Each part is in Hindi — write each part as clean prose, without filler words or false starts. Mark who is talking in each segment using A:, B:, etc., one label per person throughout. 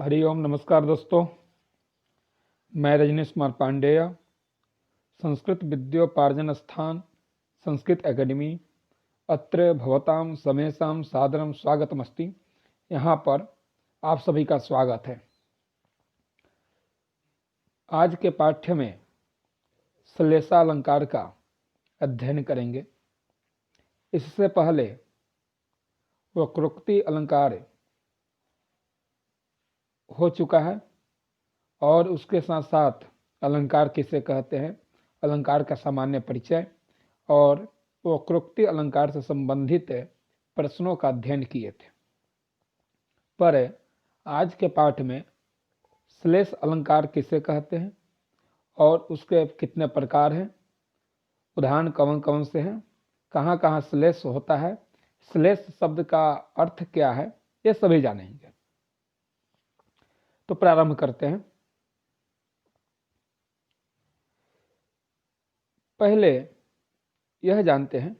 A: हरिओम। नमस्कार दोस्तों, मैं रजनीश कुमार पांडेय, संस्कृत विद्योपार्जन स्थान संस्कृत एकेडमी अत्र भवताम समेषाम सादरम स्वागतमस्ति। यहाँ पर आप सभी का स्वागत है। आज के पाठ्य में श्लेषालंकार का अध्ययन करेंगे। इससे पहले वक्रोक्ति अलंकार हो चुका है और उसके साथ साथ अलंकार किसे कहते हैं, अलंकार का सामान्य परिचय और वक्रोक्ति अलंकार से संबंधित प्रश्नों का अध्ययन किए थे। पर आज के पाठ में श्लेष अलंकार किसे कहते हैं और उसके कितने प्रकार हैं, उदाहरण कौन कौन से हैं, कहाँ कहाँ श्लेष होता है, श्लेष शब्द का अर्थ क्या है, ये सभी जानेंगे। तो प्रारंभ करते हैं। पहले यह जानते हैं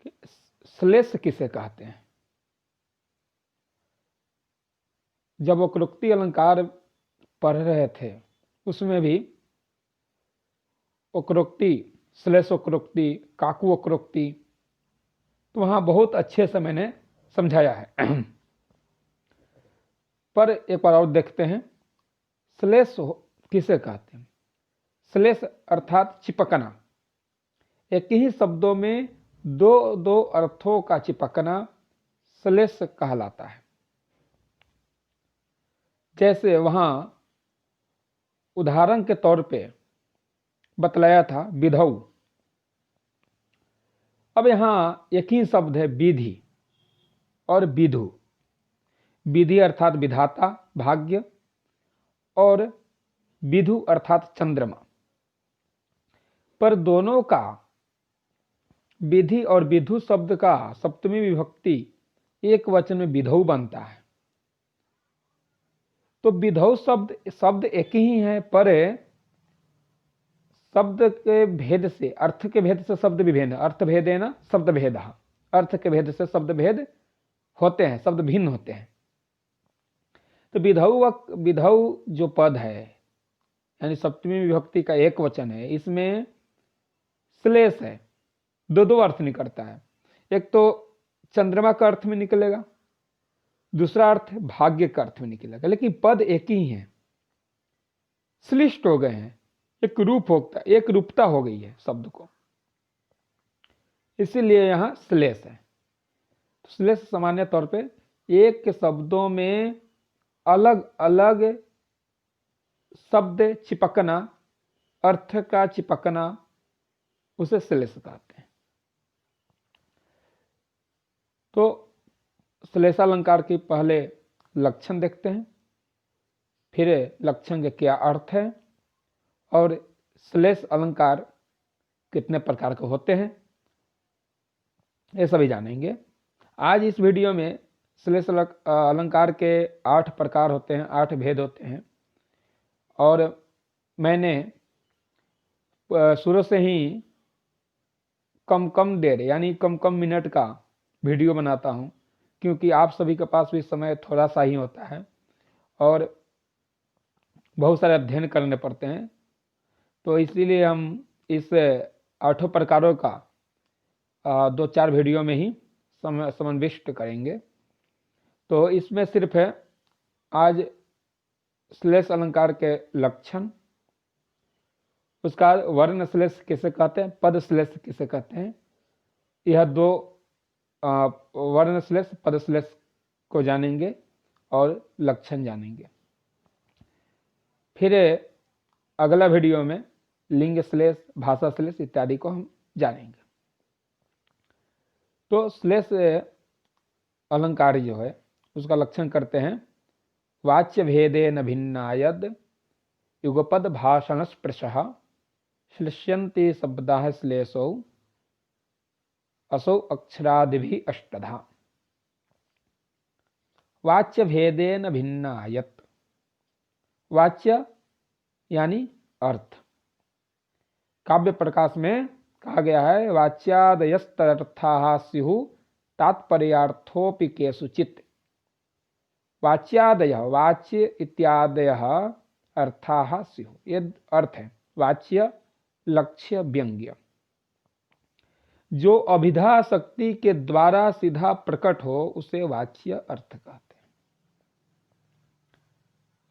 A: कि श्लेष किसे कहते हैं। जब वक्रोक्ति अलंकार पढ़ रहे थे उसमें भी वक्रोक्ति, श्लेष वक्रोक्ति, काकु वक्रोक्ति, तो वहां बहुत अच्छे से मैंने समझाया है। पर एक बार और देखते हैं, श्लेष किसे कहते हैं। श्लेष अर्थात चिपकना, एक ही शब्दों में दो दो अर्थों का चिपकना श्लेष कहलाता है। जैसे वहां उदाहरण के तौर पे बतलाया था विधौ। अब यहां एक ही शब्द है विधि और विधु। विधि अर्थात विधाता, भाग्य, और विधु अर्थात चंद्रमा। पर दोनों का, विधि और विधु शब्द का सप्तमी विभक्ति एक वचन में विधौ बनता है। तो विधौ शब्द एक ही है, पर शब्द के भेद से, अर्थ के भेद से शब्द विभेद, अर्थ भेदेन शब्द भेद, अर्थ के भेद से शब्द भेद होते हैं, शब्द भिन्न होते हैं। तो विधौ जो पद है, यानी सप्तमी विभक्ति का एक वचन है, इसमें श्लेष है, दो अर्थ निकलता है। एक तो चंद्रमा का अर्थ में निकलेगा, दूसरा अर्थ भाग्य का अर्थ में निकलेगा, लेकिन पद एक ही है, श्लिष्ट हो गए हैं, एक रूपता हो गई है शब्द को, इसीलिए यहां श्लेष है। तो श्लेष सामान्य तौर पे एक के शब्दों में अलग अलग शब्द चिपकना, अर्थ का चिपकना, उसे श्लेष कहते हैं। तो श्लेषालंकार के पहले लक्षण देखते हैं, फिर लक्षण के क्या अर्थ है और श्लेष अलंकार कितने प्रकार के होते हैं, ये सभी जानेंगे। आज इस वीडियो में श्लेष अलंकार के 8 प्रकार होते हैं, 8 भेद होते हैं, और मैंने शुरू से ही कम देर, यानी कम मिनट का वीडियो बनाता हूं, क्योंकि आप सभी के पास भी समय थोड़ा सा ही होता है और बहुत सारे अध्ययन करने पड़ते हैं। तो इसीलिए हम इस 8 प्रकारों का 2-4 वीडियो में ही समाविष्ट करेंगे। तो इसमें सिर्फ है आज श्लेष अलंकार के लक्षण, उसका वर्ण श्लेष किसे कहते हैं, पद श्लेष किसे कहते हैं, यह 2 वर्ण श्लेष, पद श्लेष को जानेंगे और लक्षण जानेंगे। फिर अगला वीडियो में लिंग श्लेष, भाषा श्लेष इत्यादि को हम जानेंगे। तो श्लेष अलंकार जो है उसका लक्षण करते हैं। वाच्य भेदेन भिन्नायद युगपद भाषण स्पृशः श्लिष्यन्ति शब्दाः श्लेषौ असौ अक्षरादिभिः अष्टधा। वाच्य भेदेन भिन्नायत, वाच्य यानी अर्थ। काव्य प्रकाश में कहा गया है वाच्यादयस्तर्थाः स्युः तात्पर्यार्थोऽपि केषुचित्। वाच्यादयः वाच्य इत्यादयः अर्थाः स्युः। ये अर्थ है वाच्य, लक्ष्य, व्यंग्य। जो अभिधा शक्ति के द्वारा सीधा प्रकट हो उसे वाच्य अर्थ कहते हैं।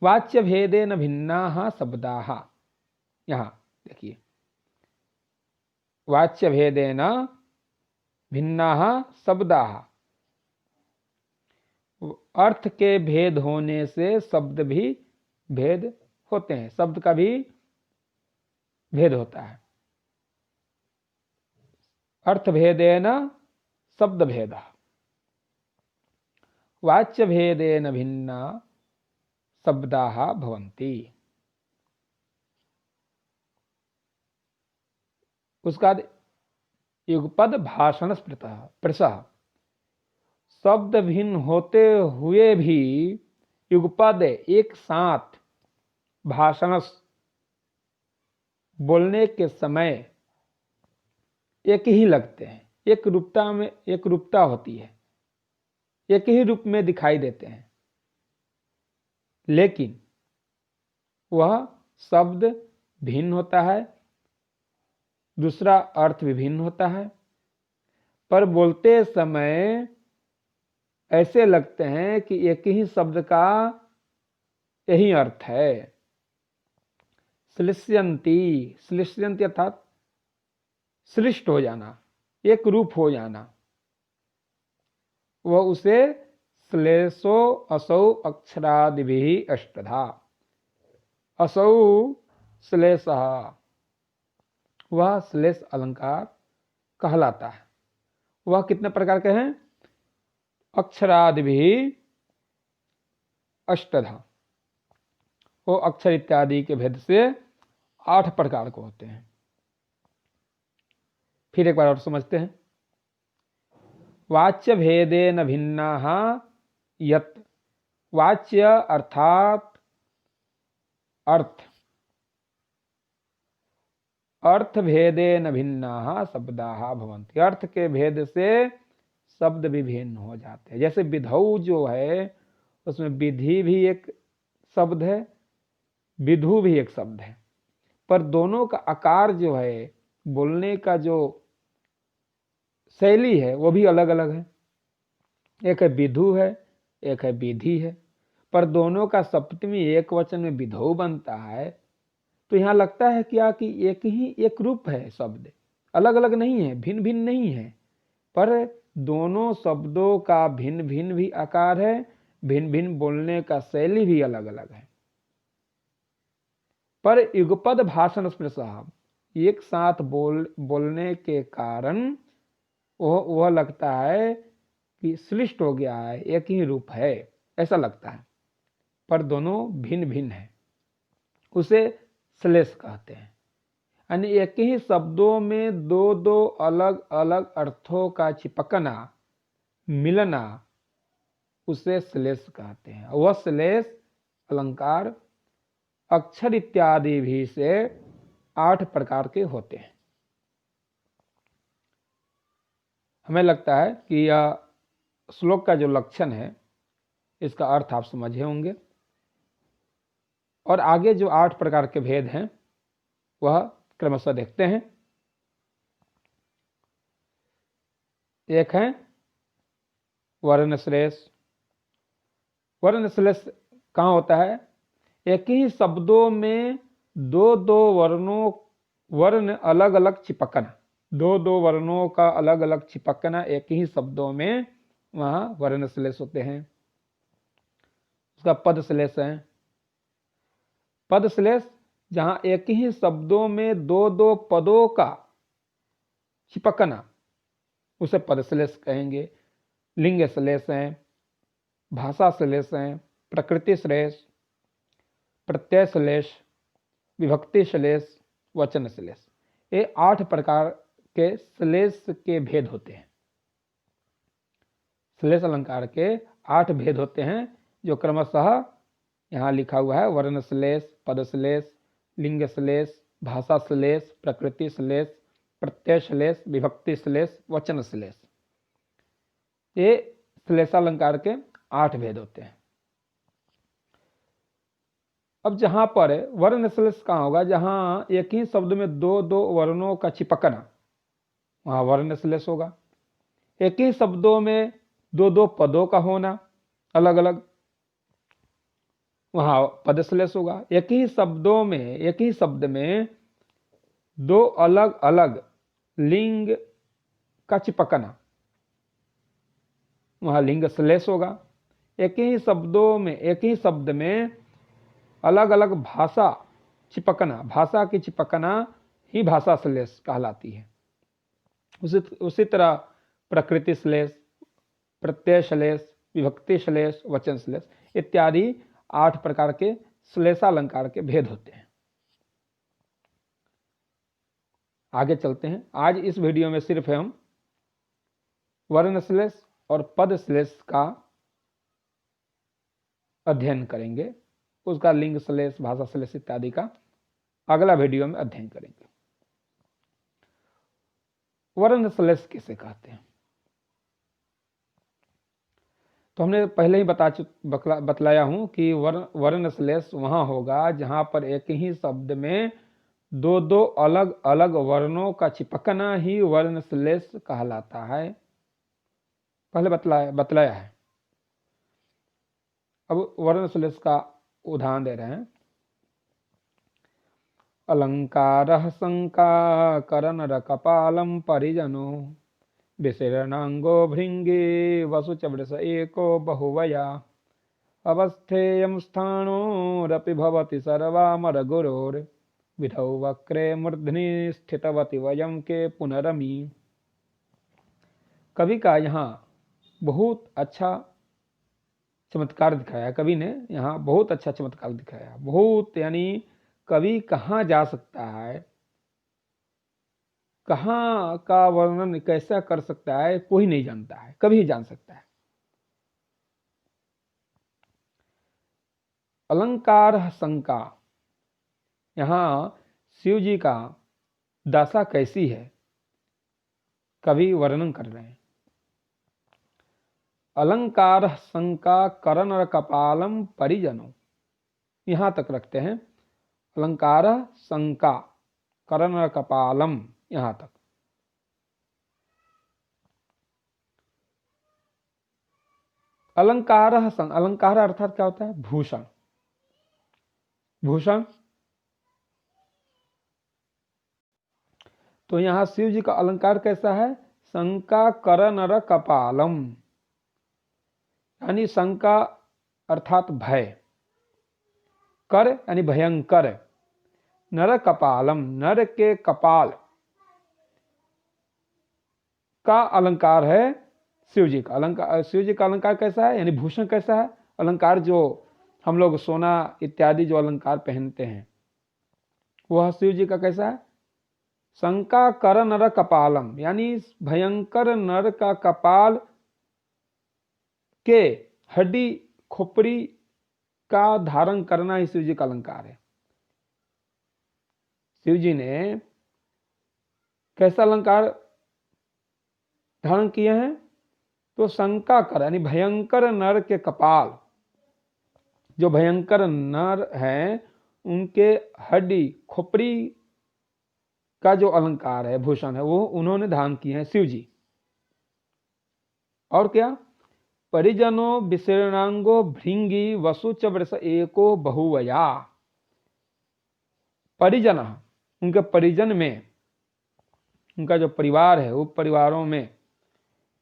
A: वाच्य भेदेन भिन्नाः शब्दाः, यहां देखिए वाच्य भेदेन भिन्नाः शब्दाः, अर्थ के भेद होने से शब्द भी भेद होते हैं, शब्द का भी भेद होता है। अर्थ भेदेन शब्द भेद, वाच्य भेदेन भिन्ना शब्दाः भवन्ति। उसका युगपद भाषण प्रसह, शब्द भिन्न होते हुए भी युगपद एक साथ भाषण बोलने के समय एक ही लगते हैं, एक रूपता में एक रूपता होती है, एक ही रूप में दिखाई देते हैं, लेकिन वह शब्द भिन्न होता है, दूसरा अर्थ भी भिन्न होता है, पर बोलते समय ऐसे लगते हैं कि एक ही शब्द का यही अर्थ है। श्लिष्यन्ति, श्लिष्यन्ति अर्थात श्लिष्ट हो जाना, एक रूप हो जाना, वह उसे श्लेषो असौ अक्षरादिभिः अष्टधा, असौ श्लेषः, वह श्लेष अलंकार कहलाता है। वह कितने प्रकार के हैं? अक्षरादिभिः अष्टधा, वो अक्षर इत्यादि के भेद से 8 प्रकार को होते हैं। फिर एक बार और समझते हैं। वाच्य भेदेन भिन्नाः यत्, वाच्य अर्थात अर्थ, अर्थ भेदेन भिन्नाः शब्दाः भवन्ति, अर्थ के भेद से शब्द भी भिन्न हो जाते हैं। जैसे विधौ जो है उसमें विधि भी एक शब्द है, विधु भी एक शब्द है, पर दोनों का आकार जो है, बोलने का जो शैली है वो भी अलग अलग है। एक है विधु है, एक है विधि है, पर दोनों का सप्तमी एक वचन में विधौ बनता है, तो यहाँ लगता है क्या कि एक ही एक रूप है, शब्द अलग अलग नहीं है, भिन्न भिन्न नहीं है, पर दोनों शब्दों का भिन्न भिन्न भी आकार है, भिन्न भिन्न बोलने का शैली भी अलग अलग है। पर युगपद भाषण स्पृशः, एक साथ बोलने के कारण वह लगता है कि श्लिष्ट हो गया है, एक ही रूप है, ऐसा लगता है, पर दोनों भिन्न भिन्न है, उसे श्लेष कहते हैं। यानी एक ही शब्दों में दो दो अलग अलग अर्थों का चिपकना, मिलना, उसे श्लेष कहते हैं। वह श्लेष अलंकार अक्षर इत्यादि भी से 8 प्रकार के होते हैं। हमें लगता है कि यह श्लोक का जो लक्षण है इसका अर्थ आप समझे होंगे, और आगे जो 8 प्रकार के भेद हैं वह क्रमशः देखते हैं। एक है वर्ण श्लेष। वर्ण श्लेष कहाँ होता है? एक ही शब्दों में दो दो वर्ण अलग अलग चिपकना, दो दो वर्णों का अलग अलग चिपकना एक ही शब्दों में, वहां वर्ण श्लेष होते हैं। उसका पद श्लेष है। पद श्लेष जहां एक ही शब्दों में दो दो पदों का चिपकना, उसे पद श्लेष कहेंगे। लिंग श्लेष है, भाषा श्लेष है, प्रकृति श्लेष, प्रत्यय श्लेष, विभक्ति श्लेष, वचन श्लेष, ये 8 प्रकार के श्लेष के भेद होते हैं। श्लेष अलंकार के 8 भेद होते हैं, जो क्रमशः यहाँ लिखा हुआ है। वर्ण श्लेष, पद श्लेष, लिंग श्लेष, भाषा श्लेष, प्रकृति श्लेष, प्रत्यय श्लेष, विभक्ति श्लेष, वचन श्लेष, ये श्लेषालंकार के 8 भेद होते हैं। अब जहां पर वर्ण श्लेष कहाँ होगा, जहां एक ही शब्द में दो दो वर्णों का चिपकना, वहां वर्ण श्लेष होगा। एक ही शब्दों में दो दो पदों का होना अलग अलग, वहां पद श्लेष होगा। एक ही शब्द में दो अलग अलग लिंग का चिपकना, वहां लिंग श्लेष होगा। एक ही शब्द में अलग अलग भाषा चिपकना, भाषा की चिपकना ही भाषा श्लेष कहलाती है। उसी तरह प्रकृति श्लेष, प्रत्यय श्लेष, विभक्ति श्लेष, वचन श्लेष इत्यादि 8 प्रकार के श्लेषालंकार के भेद होते हैं। आगे चलते हैं। आज इस वीडियो में सिर्फ हम वर्ण श्लेष और पद श्लेष का अध्ययन करेंगे। उसका लिंग श्लेष, भाषा श्लेष इत्यादि का अगला वीडियो में अध्ययन करेंगे। वर्ण श्लेष किसे कहते हैं? तो हमने पहले ही बतलाया हूं कि वर्ण श्लेष वहां होगा जहां पर एक ही शब्द में दो दो अलग अलग वर्णों का चिपकना ही वर्ण श्लेष कहलाता है। पहले बतलाया है। अब वर्ण श्लेष का उदाहरण दे रहे हैं। अलंकारः शंकाकरनर कपालम परिजनो विशीर्णांगो भृंगी वसुचवृष एको बहुवया अवस्थेयं स्थाणोरपि भवति सर्वामर गुरोर विधौ वक्रे मूर्धनि स्थितवति वयं के पुनरमी। कवि का यहाँ बहुत अच्छा चमत्कार दिखाया। कवि ने यहाँ बहुत अच्छा चमत्कार दिखाया। बहुत यानी कवि कहाँ जा सकता है, कहाँ का वर्णन कैसा कर सकता है, कोई नहीं जानता है, कभी जान सकता है। अलंकार शंका, यहाँ शिव जी का दशा कैसी है कवि वर्णन कर रहे हैं। अलंकार शंका करण कपालम परिजनो, यहां तक रखते हैं। अलंकार शंका करण कपालम, यहां तक। अलंकार अर्थात क्या होता है? भूषण। भूषण। तो यहां शिव जी का अलंकार कैसा है? शंका करण कपालम, यानी शंका अर्थात भय, कर यानी भयंकर, नर कपालम नर के कपाल का अलंकार है शिव जी का। अलंकार, शिव जी का अलंकार कैसा है, यानी भूषण कैसा है? अलंकार जो हम लोग सोना इत्यादि जो अलंकार पहनते हैं, वह शिव जी का कैसा है? शंका कर नर कपालम, यानी भयंकर नर का कपाल के हड्डी खोपड़ी का धारण करना ही शिव जी का अलंकार है। शिव जी ने कैसा अलंकार धारण किए हैं? तो शंका कर यानी भयंकर नर के कपाल, जो भयंकर नर हैं उनके हड्डी खोपड़ी का जो अलंकार है, भूषण है, वो उन्होंने धारण किए हैं शिव जी। और क्या? परिजनो विशीर्णांगो भृंगी वसु चवृष एको बहुवया। परिजन, उनके परिजन में, उनका जो परिवार है, वो परिवारों में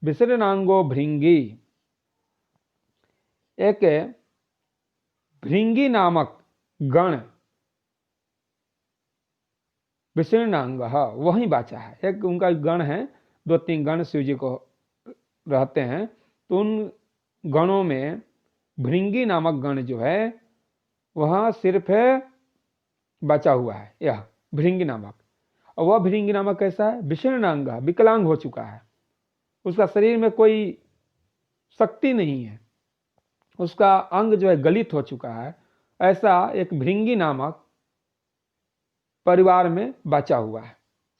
A: विशीर्णांगो भृंगी, एक भृंगी नामक गण, विशीर्णांग वही बाचा है। एक उनका गण है, 2-3 गण शिव जी को रहते हैं। तो उन गणों में भृंगी नामक गण जो है वह सिर्फ बचा हुआ है, यह भृंगी नामक। और वह भृंगी नामक कैसा है? विशीर्णांग, विकलांग हो चुका है। उसका शरीर में कोई शक्ति नहीं है, उसका अंग जो है गलित हो चुका है। ऐसा एक भृंगी नामक परिवार में बचा हुआ है।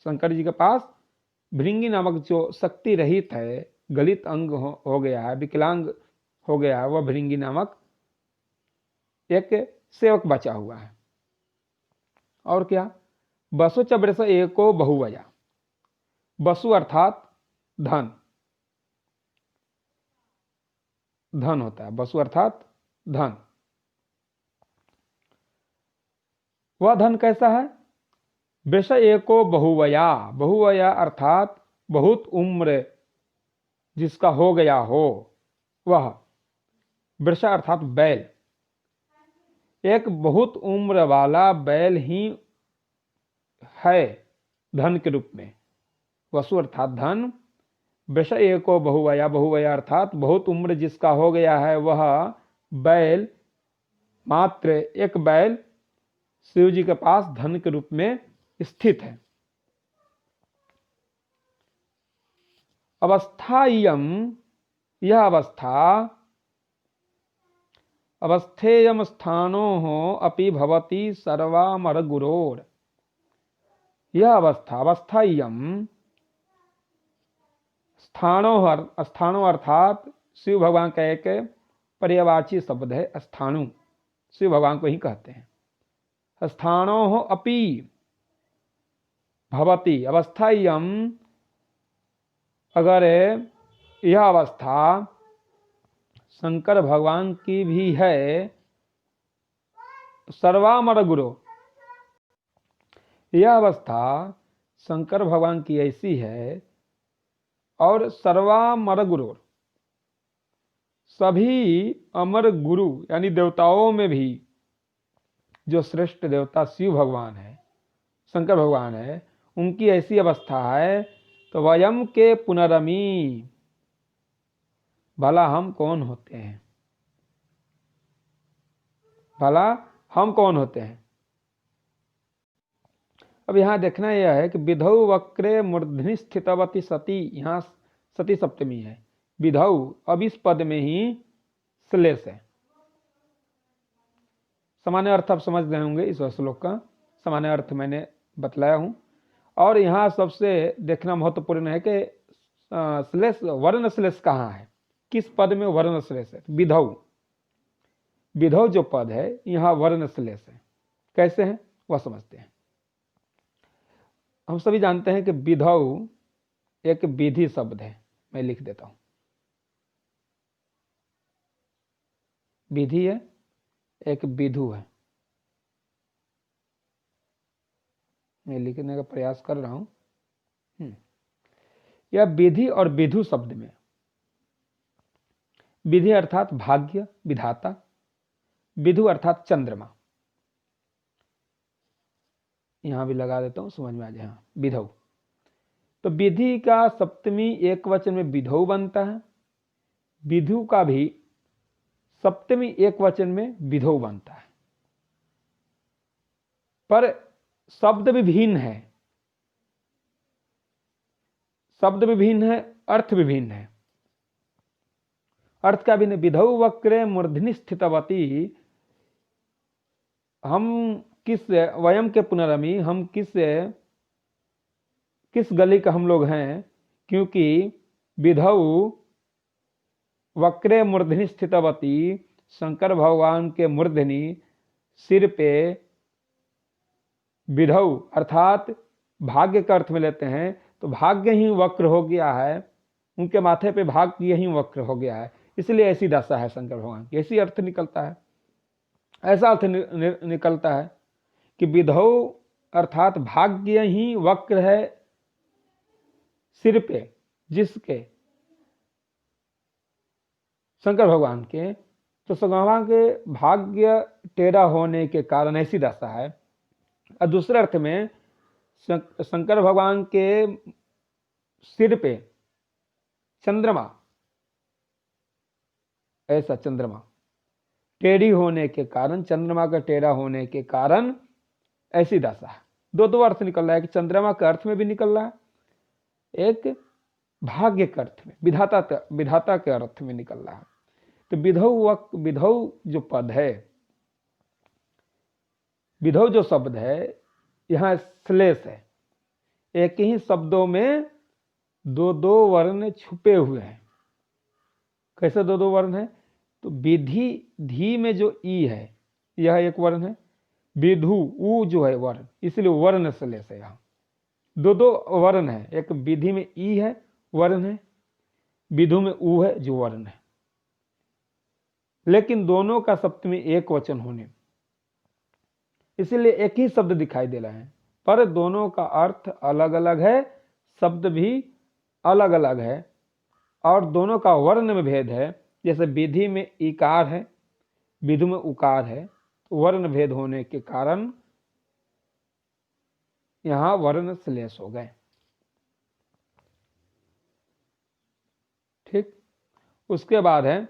A: शंकर जी के पास भृंगी नामक जो शक्ति रहित है, गलित अंग हो गया है, विकलांग हो गया है, वह भृंगी नामक एक सेवक बचा हुआ है। और क्या, बसु च वृष एको बहुवया, बसु अर्थात धन, धन होता है, बसु अर्थात धन। वह धन कैसा है, वृष एको बहुवया, बहुवया अर्थात बहुत उम्र जिसका हो गया हो वह, वृष अर्थात बैल, एक बहुत उम्र वाला बैल ही है धन के रूप में। वसु अर्थात धन, वृष एको बहुवया, बहुवया अर्थात बहुत उम्र जिसका हो गया है वह बैल, मात्र एक बैल शिव जी के पास धन के रूप में स्थित है। अवस्थायम, यह अवस्था, अवस्थेयम स्थानो अपि भवति सर्वामर गुरोर, यह अवस्था, अवस्थायम स्थानो, स्थानो अर्थात शिव भगवान का एक पर्यायवाची शब्द है स्थाणु, शिव भगवान को ही कहते हैं। स्थानो अपि भवति, अवस्थायम, अगर यह अवस्था शंकर भगवान की भी है, सर्वामर गुरु, यह अवस्था शंकर भगवान की ऐसी है और सर्वामर गुरु, सभी अमर गुरु यानी देवताओं में भी जो श्रेष्ठ देवता शिव भगवान है, शंकर भगवान है, उनकी ऐसी अवस्था है। तो वयम के पुनरमी, भला हम कौन होते हैं, भला हम कौन होते हैं। अब यहां देखना यह है कि विधौ वक्रे मूर्धनि स्थितवती सती, यहां सती सप्तमी है, विधौ, अब इस पद में ही श्लेष है। सामान्य अर्थ आप समझ रहे होंगे इस श्लोक का, सामान्य अर्थ मैंने बतलाया हूं। और यहाँ सबसे देखना महत्वपूर्ण है कि श्लेष, वर्ण श्लेष कहाँ है, किस पद में वर्ण श्लेष है। विधौ, विधौ जो पद है यहाँ वर्ण श्लेष है, कैसे है वह समझते हैं। हम सभी जानते हैं कि विधौ एक विधि शब्द है, मैं लिख देता हूं, विधि है, एक विधु है, मैं लिखने का प्रयास कर रहा हूं। यह विधि और विधु शब्द में, विधि अर्थात भाग्य, विधाता, विधु अर्थात चंद्रमा, यहां भी लगा देता हूं समझ में आ जाए। विधौ, तो विधि का सप्तमी एक वचन में विधौ बनता है, विधु का भी सप्तमी एक वचन में विधौ बनता है, पर शब्द भी भिन्न है, शब्द भी भिन्न है, अर्थ भी भिन्न है। अर्थ का भिन्न, विधौ वक्रे मूर्धनि स्थितवती, हम किस, वयम के पुनरमी, हम किस गली का हम लोग हैं, क्योंकि विधौ वक्रे मूर्धनि स्थितवती, शंकर भगवान के मूर्धनि सिर पे, विधौ अर्थात भाग्य का अर्थ में लेते हैं तो भाग्य ही वक्र हो गया है, उनके माथे पे भाग्य ही वक्र हो गया है, इसलिए ऐसी दशा है शंकर भगवान की, ऐसी अर्थ निकलता है, ऐसा अर्थ निकलता है कि विधौ अर्थात भाग्य ही वक्र है सिर पे, जिसके शंकर भगवान के, तो शंकर भगवान के भाग्य टेढ़ा होने के कारण ऐसी दशा है। और दूसरे अर्थ में शंकर भगवान के सिर पे चंद्रमा, ऐसा चंद्रमा टेढ़ी होने के कारण, चंद्रमा का टेढ़ा होने के कारण ऐसी दशा है। दो अर्थ निकल रहा है कि चंद्रमा के अर्थ में भी निकल रहा है, एक भाग्य के अर्थ में, विधाता के अर्थ में निकल रहा है। तो विधौ जो पद है, विधौ जो शब्द है यहां श्लेष है, एक ही शब्दों में दो वर्ण छुपे हुए हैं। कैसे दो वर्ण है, तो विधि, धी में जो ई है, यह एक वर्ण है। विधु ऊ जो है वर्ण, इसलिए वर्ण श्लेष है। यहाँ दो दो वर्ण है, एक विधि में ई है वर्ण है, विधु में ऊ है जो वर्ण है, लेकिन दोनों का सप्तमी एक वचन होने इसलिए एक ही शब्द दिखाई दे रहा है, पर दोनों का अर्थ अलग अलग है, शब्द भी अलग अलग है, और दोनों का वर्ण में भेद है। जैसे विधि में इकार है, विधु में उकार है, तो वर्ण भेद होने के कारण यहां वर्ण श्लेष हो गए। ठीक, उसके बाद है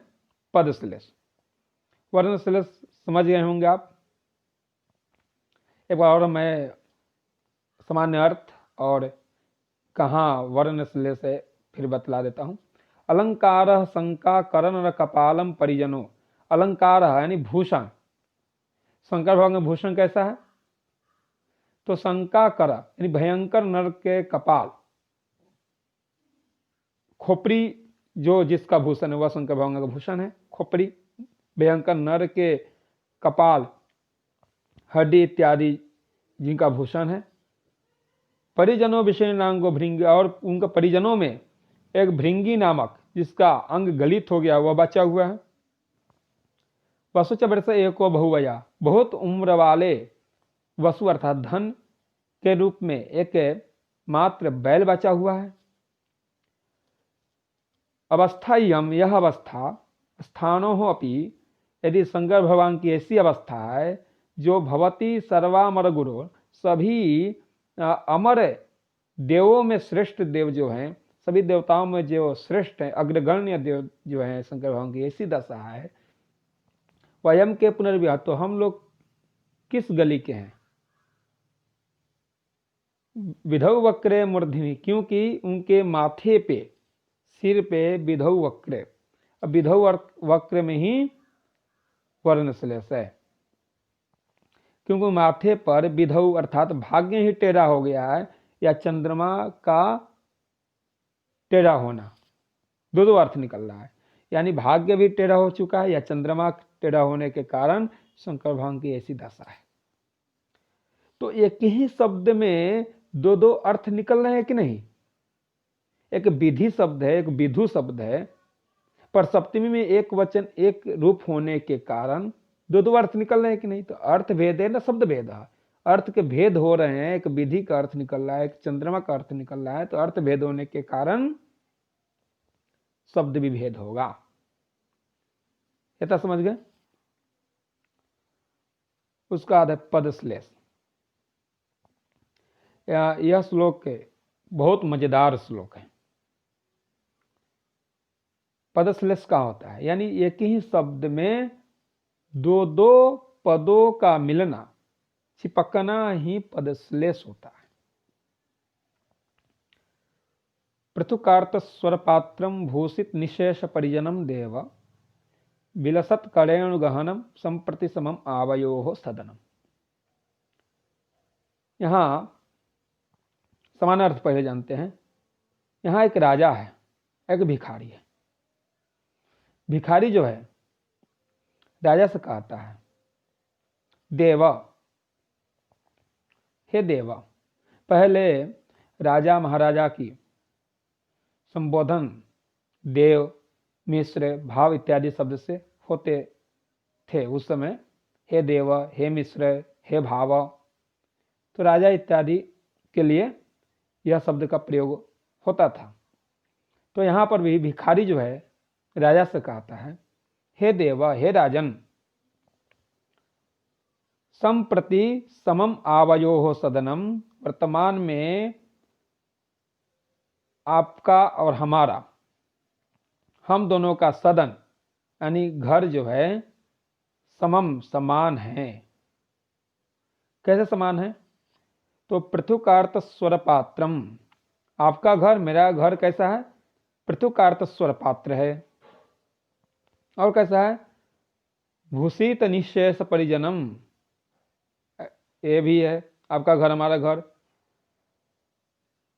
A: पद श्लेष। वर्ण श्लेष समझ गए होंगे आप। एक बार और मैं सामान्य अर्थ और कहाँ वर्ण श्लेष है फिर बतला देता हूं। अलंकार शंका करण कपालम परिजनो। अलंकार यानी भूषण। शंकर भगवान में भूषण कैसा है? तो शंका कर यानी भयंकर नर के कपाल, खोपड़ी जो जिसका भूषण है वह शंकर भगवान का भूषण है। खोपड़ी भयंकर नर के कपाल, हड्डी इत्यादि जिनका भूषण है। परिजनों विषय नांगो भृंगी, और उनका परिजनों में एक भृंगी नामक जिसका अंग गलित हो गया वह बचा हुआ है। वसु वर्ष एको बहुवया, बहुत उम्र वाले वसु अर्थात धन के रूप में एक मात्र बैल बचा हुआ है। अवस्था यम, यह अवस्था स्थानो हो अपि, यदि शंकर भगवान की ऐसी अवस्था है जो भवती सर्वामर गुरु, सभी अमर देवों में श्रेष्ठ देव जो हैं, सभी देवताओं में जो श्रेष्ठ हैं, अग्रगण्य देव जो हैं, शंकर भगवान की ऐसी दशा है। वयम के पुनर्विवाह, तो हम लोग किस गली के हैं? विधौ वक्रे मूर्धनि, क्योंकि उनके माथे पे, सिर पे विधौ वक्रे, अब विधौ वक्र में ही वर्ण श्लेष है, क्योंकि माथे पर विधौ अर्थात भाग्य ही टेढ़ा हो गया है, या चंद्रमा का टेढ़ा होना, दो दो अर्थ निकल रहा है। यानी भाग्य भी टेढ़ा हो चुका है या चंद्रमा टेढ़ा होने के कारण शंकर भगवान की ऐसी दशा है। तो एक ही शब्द में दो दो अर्थ निकल रहे हैं कि नहीं? एक विधि शब्द है, एक विधु शब्द है, पर सप्तमी में एक वचन एक रूप होने के कारण दो दो अर्थ निकल रहे हैं कि नहीं? तो अर्थ भेद है ना शब्द भेद है। अर्थ के भेद हो रहे हैं, एक विधि का अर्थ निकल रहा है, एक चंद्रमा का अर्थ निकल रहा है, तो अर्थ भेद होने के कारण शब्द भी भेद होगा। इतना समझ गए? उसका आधा पद श्लेष। यह श्लोक बहुत मजेदार श्लोक है। पद श्लेष का होता है यानी एक ही शब्द में दो दो पदों का मिलना, चिपकना ही पद श्लेष होता है। पृथुकार्त स्वर पात्रम भूषित निशेष परिजनम देव, विलसत करेणु गहनम संप्रति समम आवयोः सदनम। यहां समान अर्थ पहले जानते हैं। यहां एक राजा है, एक भिखारी है। भिखारी जो है राजा से कहता है, देवा, हे देवा। पहले राजा महाराजा की संबोधन देव, मिश्र, भाव इत्यादि शब्द से होते थे उस समय। हे देव, हे मिश्र, हे भाव, तो राजा इत्यादि के लिए यह शब्द का प्रयोग होता था। तो यहाँ पर भी भिखारी जो है राजा से कहता है, हे देव, हे राजन, संप्रति समम आवयोः सदनम, वर्तमान में आपका और हमारा, हम दोनों का सदन यानी घर जो है समम समान है। कैसे समान है? तो पृथुकार्त स्वर पात्रम, आपका घर मेरा घर कैसा है? पृथुकार्त स्वर पात्र है। और कैसा है? भूषित निशेष परिजनम, ये भी है आपका घर हमारा घर।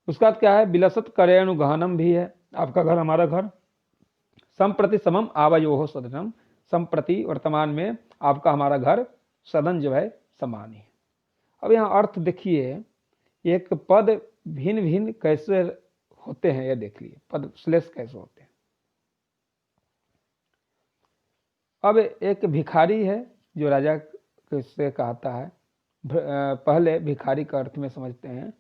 A: उसका क्या है? विलसत करेणु गहनम भी है आपका घर हमारा घर। संप्रति समम आवयोः सदनम, संप्रति वर्तमान में आपका हमारा घर सदन जो है समान ही है। अब यहाँ अर्थ देखिए, एक पद भिन्न भिन्न कैसे होते हैं ये देख लिए, पद श्लेष कैसे होते हैं। अब एक भिखारी है जो राजा से कहता है, पहले भिखारी का अर्थ में समझते हैं।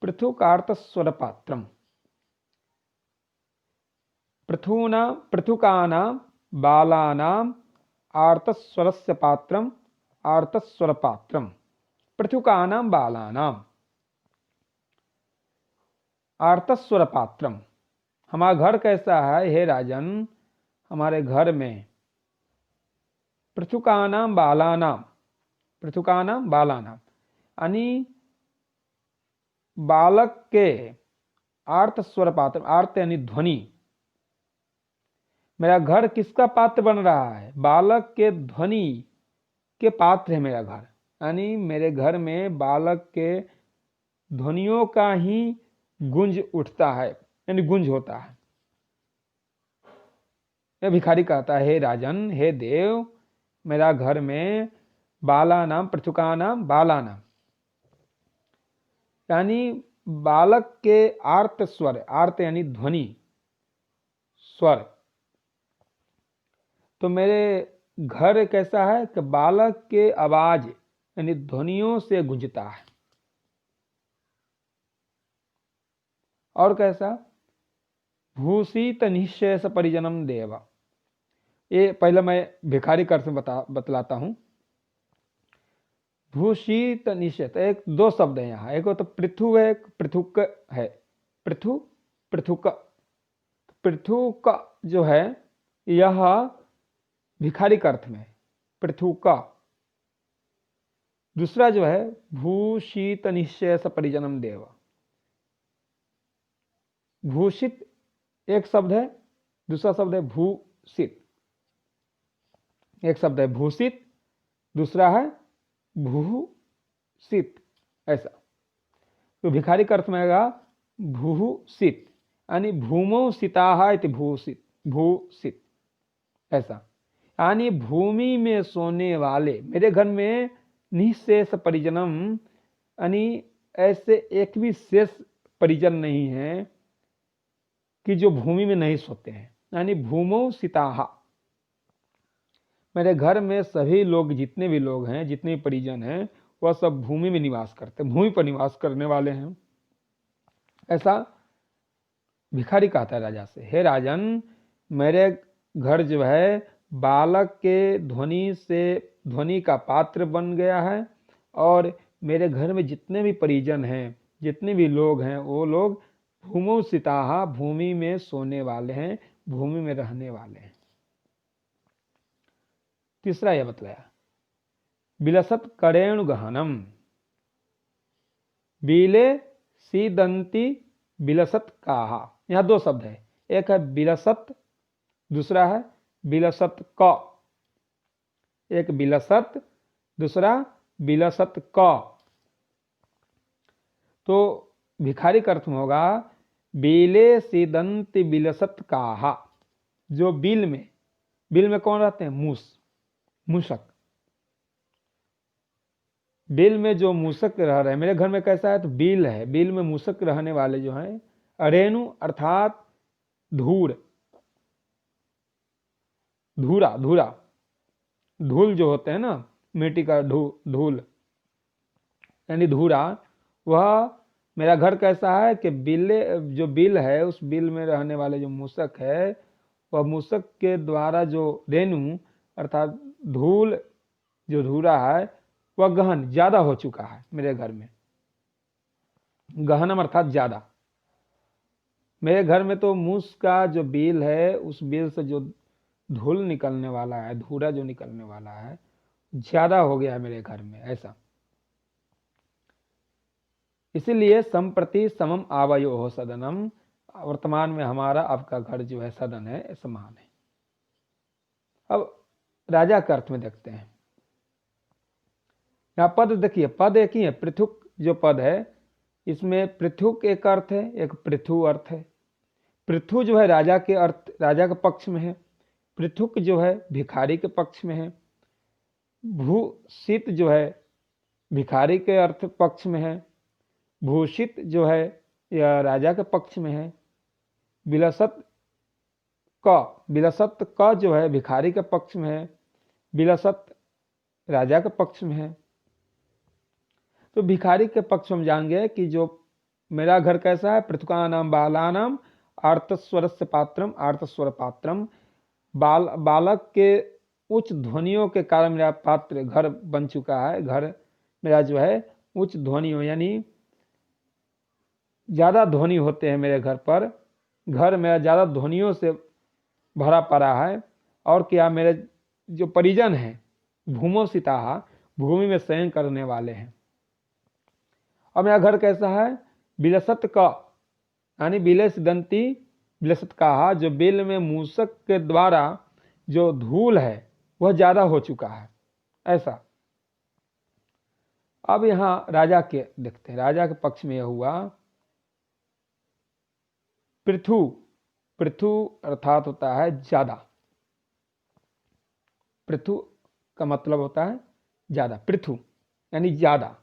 A: पृथुकार्थ स्वर पात्रम, पृथुकानां बालानां आर्तस्वरस्य पात्रम आर्तस्वर पात्रम पृथुकानां बालानां आर्तस्वर पात्रम। हमारा घर कैसा है हे राजन, हमारे घर में पृथुकानां बालानां यानी बालक के आर्त स्वर पात्र, आर्त यानी ध्वनि। मेरा घर किसका पात्र बन रहा है? बालक के ध्वनि के पात्र है मेरा घर, यानी मेरे घर में बालक के ध्वनियों का ही गुंज उठता है, यानी गुंज होता है। यह भिखारी कहता है, हे राजन, हे देव, मेरा घर में बालानाम पृथुकानाम बालानाम यानी बालक के आर्त स्वर, आर्त यानी ध्वनि, स्वर। तो मेरे घर कैसा है कि बालक के आवाज यानी ध्वनियों से गूंजता है। और कैसा? भूषित निःशेष परिजनम देव। ये पहले मैं भिखारी कर से बतलाता हूं। भूषित निषेध, एक दो शब्द है यहाँ, एक तो पृथु है, एक पृथुक है। पृथु पृथुक, पृथुक जो है यह भिखारी का अर्थ में पृथुक। दूसरा जो है भूषित निःशेष परिजनम देव। भूषित एक शब्द है, दूसरा शब्द है भूषित। एक शब्द है भूषित, दूसरा है भूषित। ऐसा तो भिखारी का अर्थ में आएगा भूषित, यानी भूमौ सिताः इति भूषित, भूषित ऐसा, यानी भूमि में सोने वाले। मेरे घर में निःशेष परिजनम, यानी ऐसे एक भी शेष परिजन नहीं है कि जो भूमि में नहीं सोते हैं, यानी भूमौ सिताः। मेरे घर में सभी लोग, जितने भी लोग हैं, जितने भी परिजन हैं, वह सब भूमि में निवास करते हैं, भूमि पर निवास करने वाले हैं। ऐसा भिखारी कहता है राजा से, हे राजन, मेरे घर जो है बालक के ध्वनि से, ध्वनि का पात्र बन गया है, और मेरे घर में जितने भी परिजन हैं, जितने भी लोग हैं, वो लोग भूमौ सिताः, भूमि में सोने वाले हैं, भूमि में रहने वाले हैं। तीसरा यह बतलाया, बिलसत करेणु गहनम। बीले सीदंती बिलसत काहा। यहां दो शब्द है, एक है बिलसत, दूसरा है बिलसत क। एक बिलसत, दूसरा बिलसत क। तो भिखारी का अर्थ में होगा बीले सीदंती बिलसत काहा। जो बिल में कौन रहते हैं? मूस, मूषक। बिल में जो मूषक रह रहे हैं, मेरे घर में कैसा है? तो बिल है, बिल में मूषक रहने वाले जो हैं। अरेणु अर्थात धूल, धूरा, धूरा, धूल जो होते हैं ना, मिट्टी का धूल यानी धूरा। वह मेरा घर कैसा है कि जो बिल है, उस बिल में रहने वाले जो मूषक है, वह मूषक के द्वारा जो रेणु अर्थात धूल, जो धूरा है, वह गहन, ज्यादा हो चुका है मेरे घर में। गहनम अर्थात ज्यादा। मेरे घर में तो मूस का जो बिल है, उस बिल से जो धूल निकलने वाला है, धूरा जो निकलने वाला है, ज्यादा हो गया है मेरे घर में। ऐसा, इसीलिए संप्रति समम आवयो हो सदनम। वर्तमान में हमारा आपका घर जो है सदन है, समान है। अब राजा के अर्थ में देखते हैं। यहाँ पद देखिए, पद एक ही है, पृथुक जो पद है, इसमें पृथुक एक अर्थ है, एक पृथु अर्थ है। पृथु जो है राजा के अर्थ, राजा के पक्ष में है। पृथुक जो है भिखारी के पक्ष में है। भूषित जो है भिखारी के अर्थ पक्ष में है, भूषित जो है यह राजा के पक्ष में है, विलसत का जो है भिखारी के पक्ष में है, विलसत राजा के पक्ष में है। तो भिखारी के पक्ष में हम जान गए कि जो मेरा घर कैसा है, पृथुका नाम बालानाम आर्तस्वरस्य पात्रम आर्तस्वर पात्रम, बालक के उच्च ध्वनियों के कारण मेरा पात्र घर बन चुका है। घर मेरा जो है उच्च ध्वनियों यानी ज़्यादा ध्वनि होते हैं मेरे घर पर, घर मेरा ज़्यादा ध्वनियों से भरा पड़ा है। और क्या, मेरे जो परिजन हैं भूमोसिताः, भूमि में शयन करने वाले हैं। और मेरा घर कैसा है, विलसत का यानी बिलस दंती विलसत का, जो बिल में मूसक के द्वारा जो धूल है वह ज़्यादा हो चुका है, ऐसा। अब यहाँ राजा के देखते हैं, राजा के पक्ष में यह हुआ पृथु, पृथु अर्थात होता है ज्यादा, पृथु का मतलब होता है ज्यादा, पृथु यानी ज्यादा,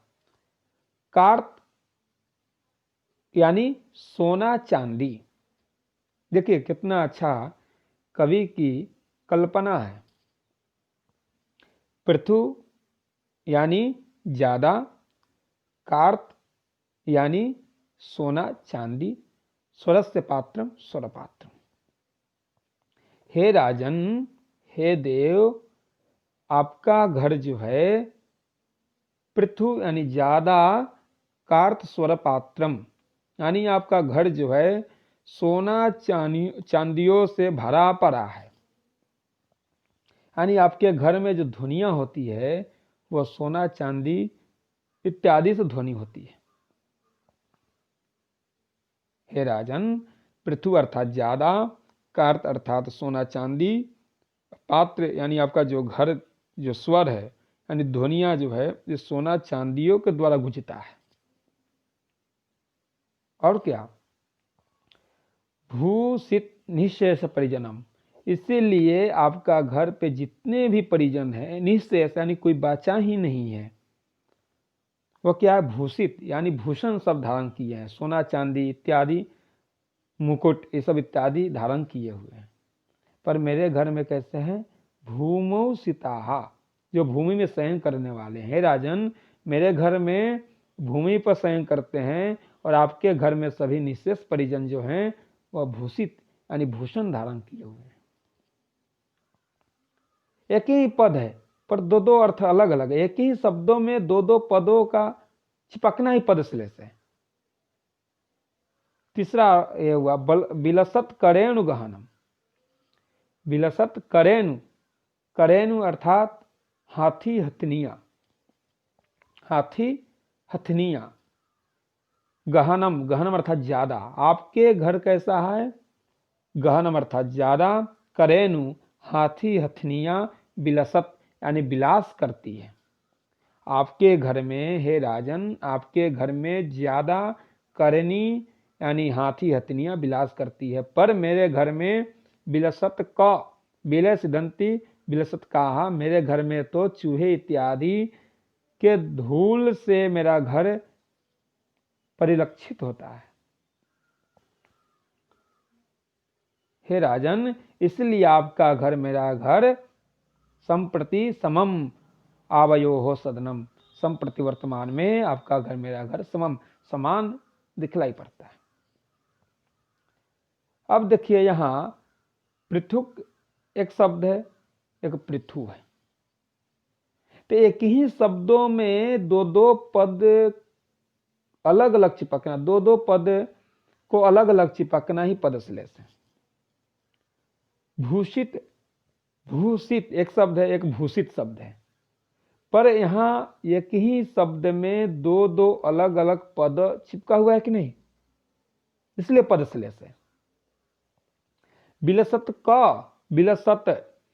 A: कार्त यानी सोना चांदी। देखिए कितना अच्छा कवि की कल्पना है। पृथु यानी ज्यादा, कार्त यानी सोना चांदी, स्वरस्य पात्रम स्वर पात्रम। हे राजन, हे देव, आपका घर जो है पृथु यानी ज्यादा, कार्त स्वर पात्रम यानी आपका घर जो है सोना चांदियों से भरा पड़ा है। यानी आपके घर में जो ध्वनियाँ होती है वह सोना चांदी इत्यादि से ध्वनि होती है। हे राजन, पृथु अर्थात ज्यादा, कार्त अर्थात सोना चांदी, पात्र यानी आपका जो घर जो स्वर है यानी ध्वनिया जो है ये सोना चांदियों के द्वारा गुंजता है। और क्या, भूषित निःशेष परिजनम, इसीलिए आपका घर पे जितने भी परिजन है निःशेष यानी कोई बचा ही नहीं है। वह क्या है, भूषित यानी भूषण सब धारण किए हैं, सोना चांदी इत्यादि, मुकुट ये सब इत्यादि धारण किए हुए हैं। पर मेरे घर में कैसे हैं, भूमोसिताः, जो भूमि में शयन करने वाले हैं। राजन, मेरे घर में भूमि पर शयन करते हैं और आपके घर में सभी निःशेष परिजन जो हैं वह भूषित यानी भूषण धारण किए हुए हैं। एक ही पद है पर दो दो अर्थ अलग अलग है। एक ही शब्दों में दो दो पदों का चिपकना ही पदश्लेष है। तीसरा ये हुआ विलसत करेणु गहनम, विलसत करेणु, करेणु अर्थात हाथी हथनिया, हाथी हथनिया, गहनम, गहनम अर्थात ज्यादा। आपके घर कैसा है, गहनम अर्थात ज्यादा, करेणु हाथी हथनिया, विलसत यानी विलास करती है। आपके घर में हे राजन, आपके घर में ज्यादा करनी यानी हाथी हथनिया विलास करती है, पर मेरे घर में विलसत का, विलस दंती विलसत का, मेरे घर में तो चूहे इत्यादि के धूल से मेरा घर परिलक्षित होता है। हे राजन, इसलिए आपका घर मेरा घर संप्रति समम आवयो हो सदनम, संप्रति वर्तमान में आपका घर मेरा घर समम समान दिखलाई पड़ता है। अब देखिए यहां पृथुक एक शब्द है, एक पृथु है, तो एक ही शब्दों में दो दो पद अलग अलग चिपकना, दो दो पद को अलग अलग चिपकना ही पदश्लेष है। भूषित, भूषित एक शब्द है, एक भूषित शब्द है, पर यहां एक ही शब्द में दो दो अलग अलग पद चिपका हुआ है कि नहीं, इसलिए पदश्लेष है। विलसत का, विलसत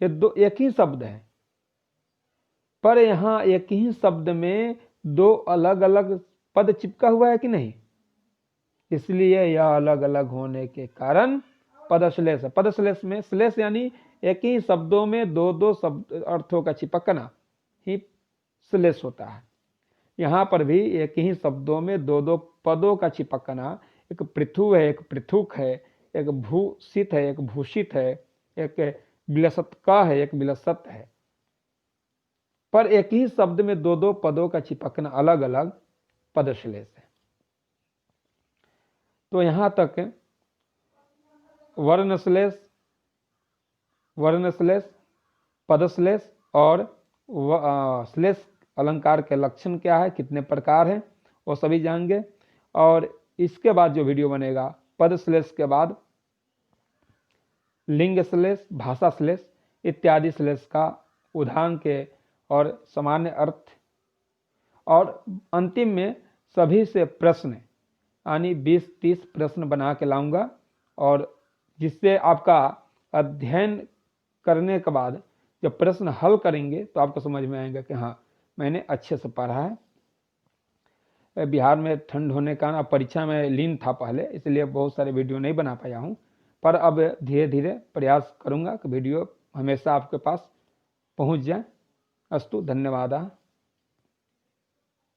A: ये दो एक ही शब्द है, पर यहां एक ही शब्द में दो अलग अलग पद चिपका हुआ है कि नहीं, इसलिए यह अलग अलग होने के कारण पदश्लेष है। पदश्लेष में श्लेष यानी एक ही शब्दों में दो दो शब्द अर्थों का चिपकना ही श्लेष होता है। यहाँ पर भी एक ही शब्दों में दो दो पदों का चिपकना, एक पृथु है, एक पृथुक है, एक भूषित है, एक भूषित है, एक विलसत का है, एक विलसत है, पर एक ही शब्द में दो दो पदों का चिपकना अलग अलग पदश्लेष है। तो यहां तक वर्णश्लेष, वर्णश्लेष, पदश्लेष और श्लेष अलंकार के लक्षण क्या है, कितने प्रकार हैं, वो सभी जानेंगे। और इसके बाद जो वीडियो बनेगा, पदश्लेष के बाद लिंग श्लेष, भाषा श्लेष इत्यादि श्लेष का उदाहरण के और सामान्य अर्थ, और अंतिम में सभी से प्रश्न यानी 20-30 प्रश्न बना के लाऊंगा, और जिससे आपका अध्ययन करने के बाद जब प्रश्न हल करेंगे तो आपको समझ में आएगा कि हाँ मैंने अच्छे से पढ़ा है। बिहार में ठंड होने का ना, परीक्षा में लीन था पहले, इसलिए बहुत सारे वीडियो नहीं बना पाया हूँ, पर अब धीरे धीरे प्रयास करूँगा कि वीडियो हमेशा आपके पास पहुँच जाए। अस्तु, धन्यवाद।